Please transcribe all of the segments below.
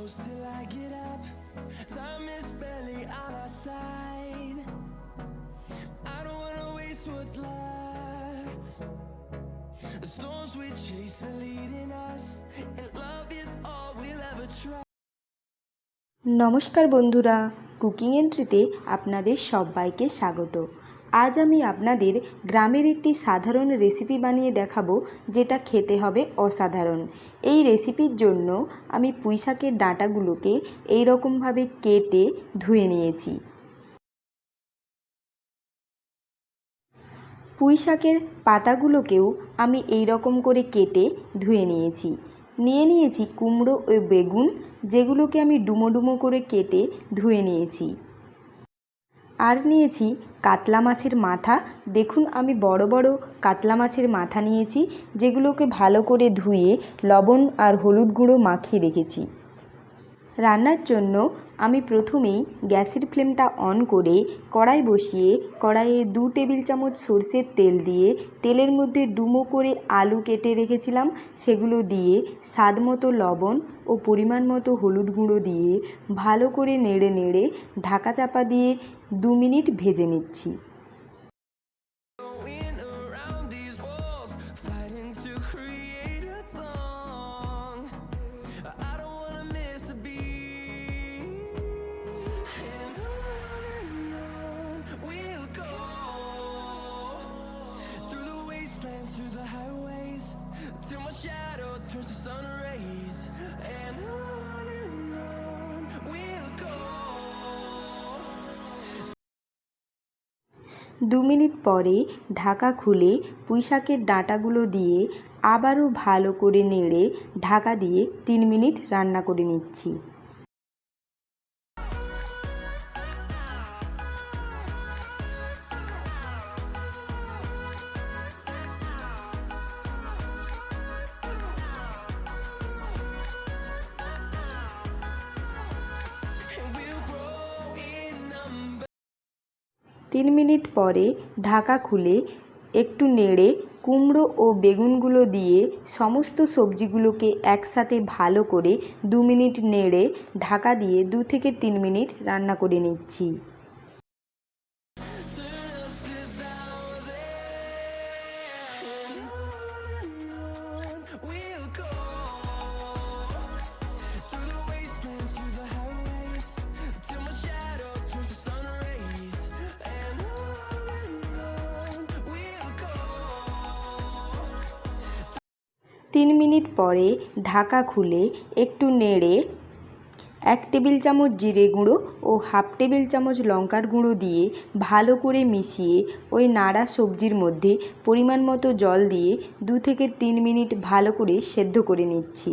close till I get up. Time is barely on our side. I don't wanna waste what's left. The storms we chase are leading us, and love is all we'll ever try. নমস্কার বন্ধুরা, cooking এন্ট্রিতে আপনাদের সবাইকে স্বাগত। আজ আমি আপনাদের গ্রামের একটি সাধারণ রেসিপি বানিয়ে দেখাবো, যেটা খেতে হবে অসাধারণ। এই রেসিপির জন্য আমি পুঁইশাকের ডাঁটাগুলোকে এই রকমভাবে কেটে ধুয়ে নিয়েছি। পুঁইশাকের পাতাগুলোকেও আমি এই রকম করে কেটে ধুয়ে নিয়েছি। নিয়েছি কুমড়ো ও বেগুন, যেগুলোকে আমি ডুমো ডুমো করে কেটে ধুয়ে নিয়েছি। আর নিয়েছি কাতলা মাছের মাথা। দেখুন, আমি বড় বড় কাতলা মাছের মাথা নিয়েছি, যেগুলোকে ভালো করে ধুয়ে লবণ আর হলুদ গুঁড়ো মাখিয়ে রেখেছি। রান্নার জন্য আমি প্রথমেই গ্যাসের ফ্লেমটা অন করে কড়াই বসিয়ে কড়াইয়ে 2 টেবিল চামচ সরষের তেল দিয়ে তেলের মধ্যে ডুমো করে আলু কেটে রেখেছিলাম, সেগুলো দিয়ে স্বাদ মতো লবণ ও পরিমাণ মতো হলুদ গুঁড়ো দিয়ে ভালো করে নেড়ে নেড়ে ঢাকা চাপা দিয়ে 2 মিনিট ভেজে নিচ্ছি। Through the highways till my shadow turns to sun rays, and on we'll go. 2 minute পরে ঢাকা খুলে পুঁইশাকের ডাঁটাগুলো দিয়ে আবারও ভালো করে নেড়ে ঢাকা দিয়ে 3 মিনিট রান্না করে নিচ্ছি। And we'll grow in number. 3 minute পরে ঢাকা খুলে একটু নেড়ে কুমড়ো ও বেগুনগুলো দিয়ে সমস্ত সবজিগুলোকে একসাথে ভালো করে 2 মিনিট নেড়ে ঢাকা দিয়ে 2 থেকে 3 মিনিট রান্না করে নিচ্ছি। Turn us to thousands, and on we'll go. Through the wastelands, through the highways, till my shadow turns to sun rays, and on we'll go. 3 minute পরে ঢাকা খুলে একটু নেড়ে 1 টেবিল চামচ জিরে গুঁড়ো ও হাফ টেবিল চামচ লঙ্কার গুঁড়ো দিয়ে ভালো করে মিশিয়ে ওই নাড়া সবজির মধ্যে পরিমাণ মতো জল দিয়ে 2 থেকে 3 মিনিট ভালো করে সেদ্ধ করে নিচ্ছি।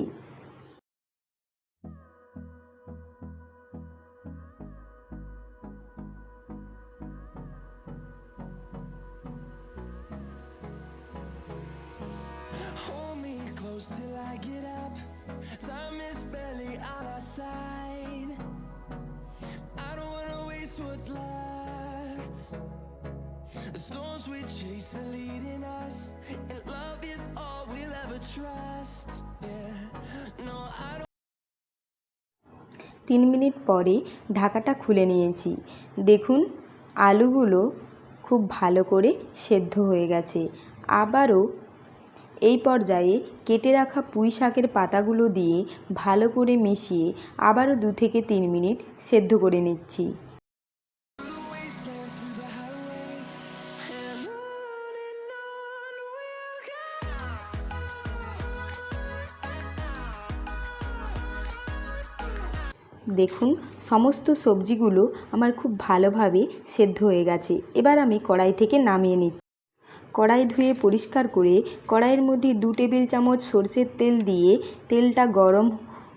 Hold me close till I get up. Time is barely on our side. I don't wanna waste what's left. The storms we chase are leading us, and love is all we'll ever trust. Yeah, no, I don't. 3 minute পরে ঢাকাটা খুলে নিয়েছি। দেখুন, আলুগুলো খুব ভালো করে সেদ্ধ হয়ে গেছে। আবারও এই পর্যায়ে কেটে রাখা পুঁই শাকের পাতাগুলো দিয়ে ভালো করে মিশিয়ে আবারও 2 থেকে 3 মিনিট সেদ্ধ করে নিচ্ছি। Through the wastelands, through the highways, and on we'll go. দেখুন, সমস্ত সবজিগুলো আমার খুব ভালোভাবে সেদ্ধ হয়ে গেছে। এবার আমি কড়াই থেকে নামিয়ে নিচ্ছি। কড়াই ধুয়ে পরিষ্কার করে কড়াইয়ের মধ্যে 2 টেবিল চামচ সরষের তেল দিয়ে তেলটা গরম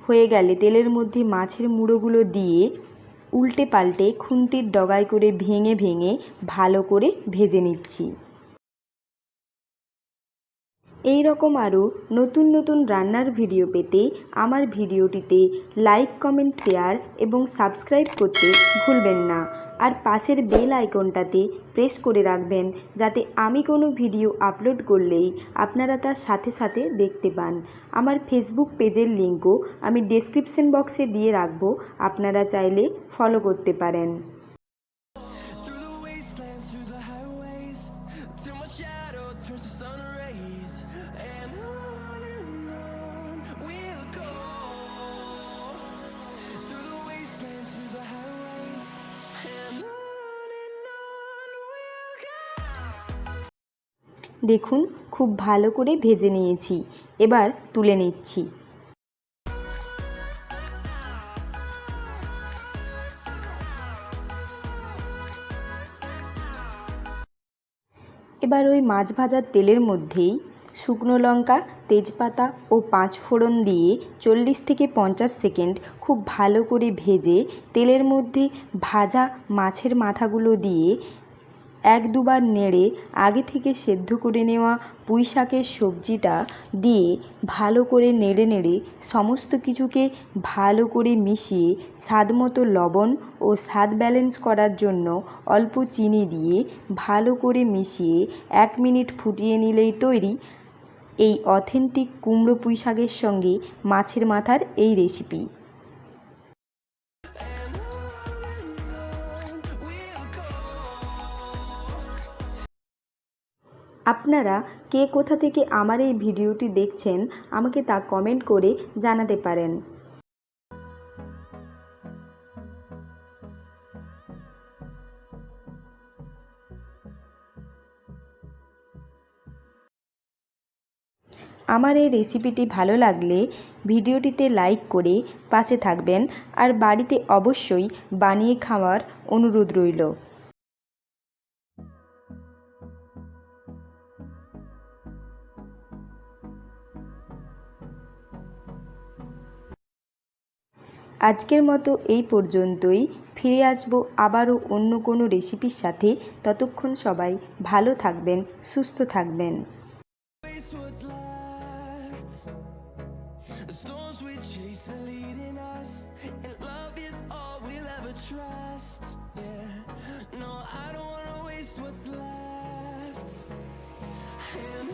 হয়ে গেলে তেলের মধ্যে মাছের মুড়োগুলো দিয়ে উল্টে পাল্টে খুন্তির ডগায় করে ভেঙে ভেঙে ভালো করে ভেজে নিচ্ছি। এই রকম আরও নতুন নতুন রান্নার ভিডিও পেতে আমার ভিডিওটিতে লাইক, কমেন্ট, শেয়ার এবং সাবস্ক্রাইব করতে ভুলবেন না। আর পাশের বেল আইকনটাতে প্রেস করে রাখবেন, যাতে আমি কোনো ভিডিও আপলোড করলেই আপনারা তার সাথে সাথে দেখতে পান। আমার ফেসবুক পেজের লিঙ্কও আমি ডেসক্রিপশন বক্সে দিয়ে রাখবো, আপনারা চাইলে ফলো করতে পারেন। Through the wastelands, through the highways, till my shadow turns to sun rays, and on we'll go. Through the wastelands, through the highways, and on we'll go. দেখুন খুব ভালো করে ভেজে নিয়েছি, এবার তুলে নিচ্ছি। এবার ওই মাছ ভাজার তেলের মধ্যেই শুকনো লঙ্কা, তেজপাতা ও 5 ফোড়ন দিয়ে 40 থেকে 50 সেকেন্ড খুব ভালো করে ভেজে তেলের মধ্যে ভাজা মাছের মাথাগুলো দিয়ে 1-2 বার নেড়ে আগে থেকে সেদ্ধ করে নেওয়া পুঁই শাকের সবজিটা দিয়ে ভালো করে নেড়ে নেড়ে সমস্ত কিছুকে ভালো করে মিশিয়ে স্বাদমতো লবণ ও স্বাদ ব্যালেন্স করার জন্য অল্প চিনি দিয়ে ভালো করে মিশিয়ে 1 মিনিট ফুটিয়ে নিলেই তৈরি এই অথেন্টিক কুমড়ো পুঁই শাকের সঙ্গে মাছের মাথার এই রেসিপি। আপনারা কে কোথা থেকে আমার এই ভিডিওটি দেখছেন আমাকে তা কমেন্ট করে জানাতে পারেন। আমার এই রেসিপিটি ভালো লাগলে ভিডিওটিতে লাইক করে পাশে থাকবেন, আর বাড়িতে অবশ্যই বানিয়ে খাওয়ার অনুরোধ রইল। আজকের মতো এই পর্যন্তই। ফিরে আসব আবারও অন্য কোনো রেসিপির সাথে। ততক্ষণ সবাই ভালো থাকবেন, সুস্থ থাকবেন। Waste what's left. The storms we chase are leading us, and love is all we'll ever trust. Yeah, no, I don't wanna waste what's left. And